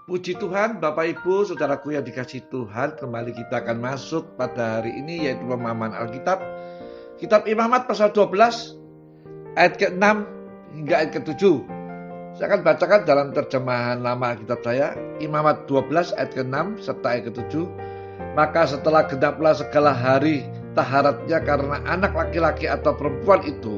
Puji Tuhan, Bapak Ibu, saudaraku yang dikasihi Tuhan, kembali kita akan masuk pada hari ini yaitu pemahaman Alkitab. Kitab Imamat pasal 12, ayat ke-6 hingga ayat ke-7. Saya akan bacakan dalam terjemahan lama Alkitab saya, Imamat 12 ayat ke-6 serta ayat ke-7. Maka setelah genaplah segala hari taharatnya karena anak laki-laki atau perempuan itu,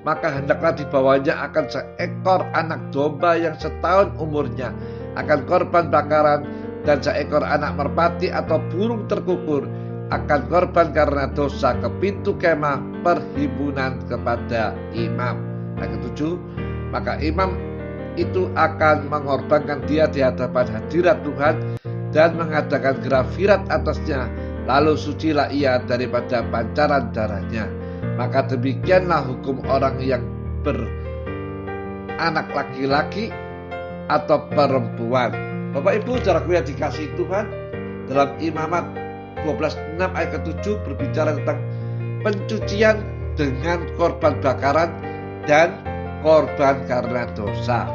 maka hendaklah dibawanya akan seekor anak domba yang setahun umurnya, akan korban bakaran, dan seekor anak merpati atau burung terkukur akan korban karena dosa ke pintu kemah perhimpunan kepada imam. Ayat ke-7, maka imam itu akan mengorbankan dia di hadapan hadirat Tuhan dan mengadakan grafirat atasnya, lalu sucilah ia daripada pancaran darahnya. Maka demikianlah hukum orang yang beranak laki-laki atau perempuan. Bapak Ibu, saudaraku yang dikasihi Tuhan, dalam Imamat 12:6 ayat ke-7 berbicara tentang pencucian dengan korban bakaran dan korban karena dosa.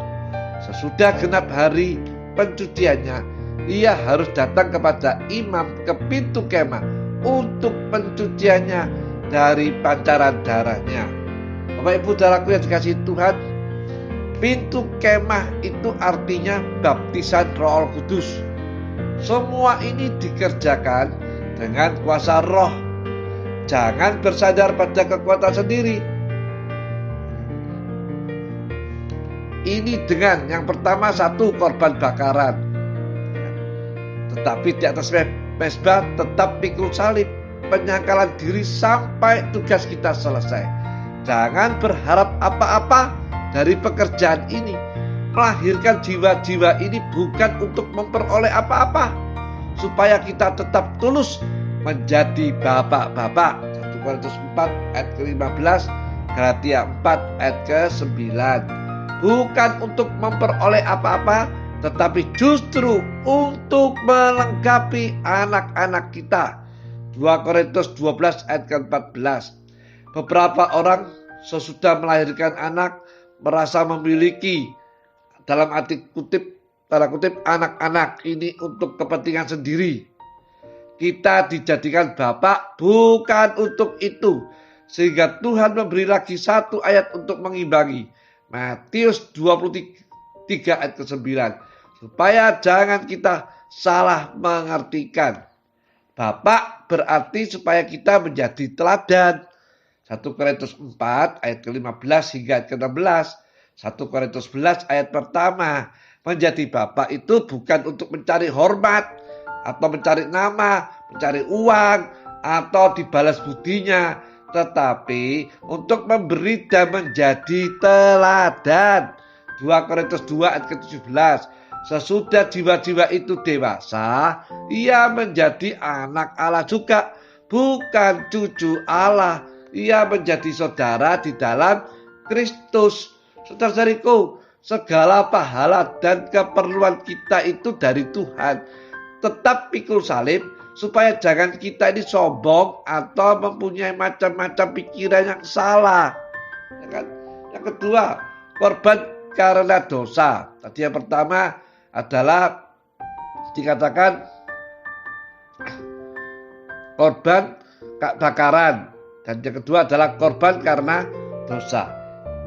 Sesudah genap hari pencuciannya, ia harus datang kepada imam ke pintu kemah untuk pencuciannya dari pancaran darahnya. Bapak Ibu, saudaraku yang dikasihi Tuhan, pintu kemah itu artinya baptisan Roh Kudus. Semua ini dikerjakan dengan kuasa Roh. Jangan bersandar pada kekuatan sendiri. Ini dengan yang pertama, satu, korban bakaran. Tetapi di atas mezbah tetap pikul salib, penyangkalan diri sampai tugas kita selesai. Jangan berharap apa-apa dari pekerjaan ini. Melahirkan jiwa-jiwa ini bukan untuk memperoleh apa-apa, supaya kita tetap tulus menjadi bapak-bapak. 1 Korintus 4 ayat ke-15, Galatia 4 ayat ke-9. Bukan untuk memperoleh apa-apa, tetapi justru untuk melengkapi anak-anak kita. 2 Korintus 12 ayat ke-14. Beberapa orang sesudah melahirkan anak merasa memiliki, dalam arti kutip, tanda kutip, anak-anak ini untuk kepentingan sendiri. Kita dijadikan bapak bukan untuk itu, sehingga Tuhan memberi lagi satu ayat untuk mengimbangi. Matius 23 ayat ke-9, supaya jangan kita salah mengartikan. Bapak berarti supaya kita menjadi teladan. 1 Korintus 4 ayat ke-15 hingga ayat ke-16. 1 Korintus 11 ayat pertama. Menjadi bapak itu bukan untuk mencari hormat atau mencari nama, mencari uang atau dibalas budinya, tetapi untuk memberi dan menjadi teladan. 2 Korintus 2 ayat ke-17. Sesudah jiwa-jiwa itu dewasa, ia menjadi anak Allah juga, bukan cucu Allah. Ia menjadi saudara di dalam Kristus. Saudara-saudariku, segala pahala dan keperluan kita itu dari Tuhan. Tetap pikul salib, supaya jangan kita ini sombong atau mempunyai macam-macam pikiran yang salah. Yang kedua, korban karena dosa. Tadi yang pertama adalah dikatakan korban bakaran, dan yang kedua adalah korban karena dosa.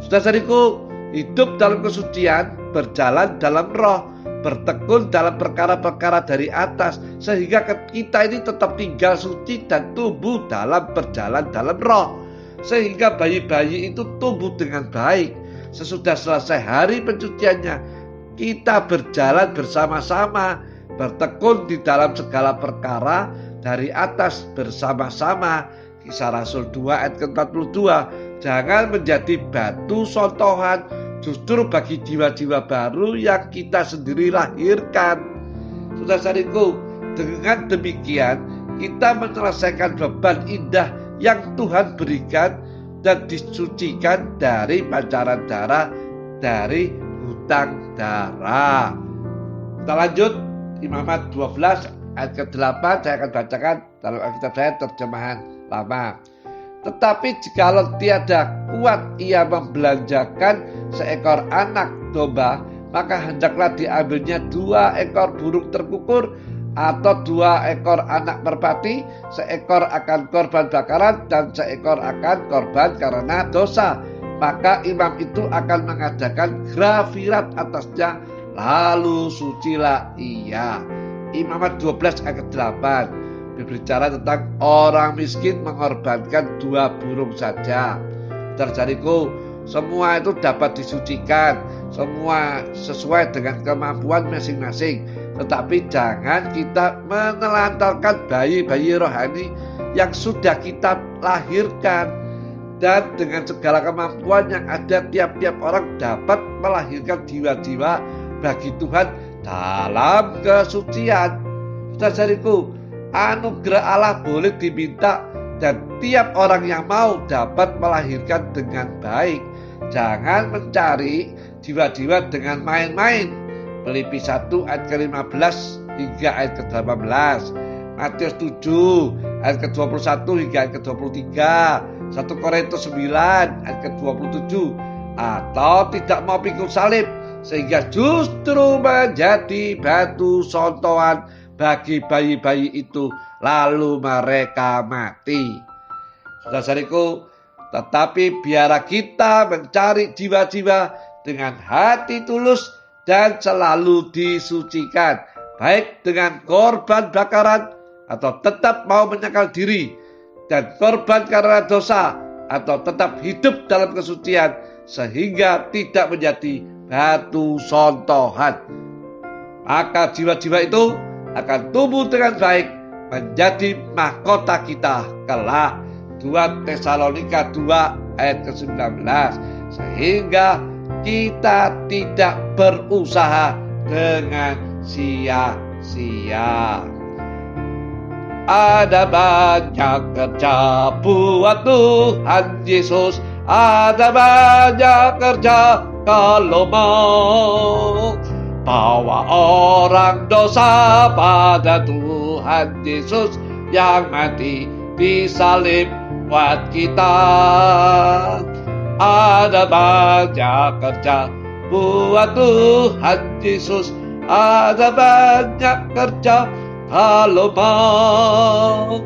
Saudara-saudariku, hidup dalam kesucian, berjalan dalam roh, bertekun dalam perkara-perkara dari atas, sehingga kita ini tetap tinggal suci dan tumbuh dalam berjalan dalam roh, sehingga bayi-bayi itu tumbuh dengan baik. Sesudah selesai hari pencuciannya, kita berjalan bersama-sama, bertekun di dalam segala perkara dari atas bersama-sama. Kisah Rasul 2 ayat ke-42. Jangan menjadi batu sontohan justru bagi jiwa-jiwa baru yang kita sendiri lahirkan. Saudara-saudariku, dengan demikian kita menyelesaikan beban indah yang Tuhan berikan dan disucikan dari pancaran darah, dari hutang darah. Kita lanjut, Imamat 12 ayat ke-8, saya akan bacakan dalam Alkitab saya terjemahan lama. Tetapi jikalau tiada kuat ia membelanjakan seekor anak domba, maka hendaklah diambilnya 2 ekor burung terkukur atau 2 ekor anak merpati, seekor akan korban bakaran dan seekor akan korban karena dosa. Maka imam itu akan mengadakan grafirat atasnya, lalu sucilah ia. Imamat 12 ayat 8 berbicara tentang orang miskin mengorbankan 2 burung saja. Saudara-saudariku, semua itu dapat disucikan, semua sesuai dengan kemampuan masing-masing. Tetapi jangan kita menelantarkan bayi-bayi rohani yang sudah kita lahirkan. Dan dengan segala kemampuan yang ada, tiap-tiap orang dapat melahirkan jiwa-jiwa bagi Tuhan dalam kesucian. Saudara-saudariku, anugerah Allah boleh diminta dan tiap orang yang mau dapat melahirkan dengan baik. Jangan mencari jiwa-jiwa dengan main-main. Filipi 1 ayat ke-15 hingga ayat ke-18, Matius 7 ayat ke-21 hingga ayat ke-23, 1 Korintus 9 ayat ke-27, atau tidak mau pikul salib sehingga justru menjadi batu sontohan bagi bayi-bayi itu, lalu mereka mati. Saudara-saudariku, tetapi biarlah kita mencari jiwa-jiwa dengan hati tulus dan selalu disucikan, baik dengan korban bakaran atau tetap mau menyangkal diri, dan korban karena dosa atau tetap hidup dalam kesucian sehingga tidak menjadi batu sontohan. Maka jiwa-jiwa itu akan tumbuh dengan baik menjadi mahkota kita kelak. 2 Tesalonika 2 ayat ke-19, sehingga kita tidak berusaha dengan sia-sia. Ada banyak kerja buat Tuhan Yesus, ada banyak kerja kalau mau bawa orang dosa pada Tuhan Yesus yang mati di salib buat kita. Ada banyak kerja buat Tuhan Yesus, ada banyak kerja kalau mau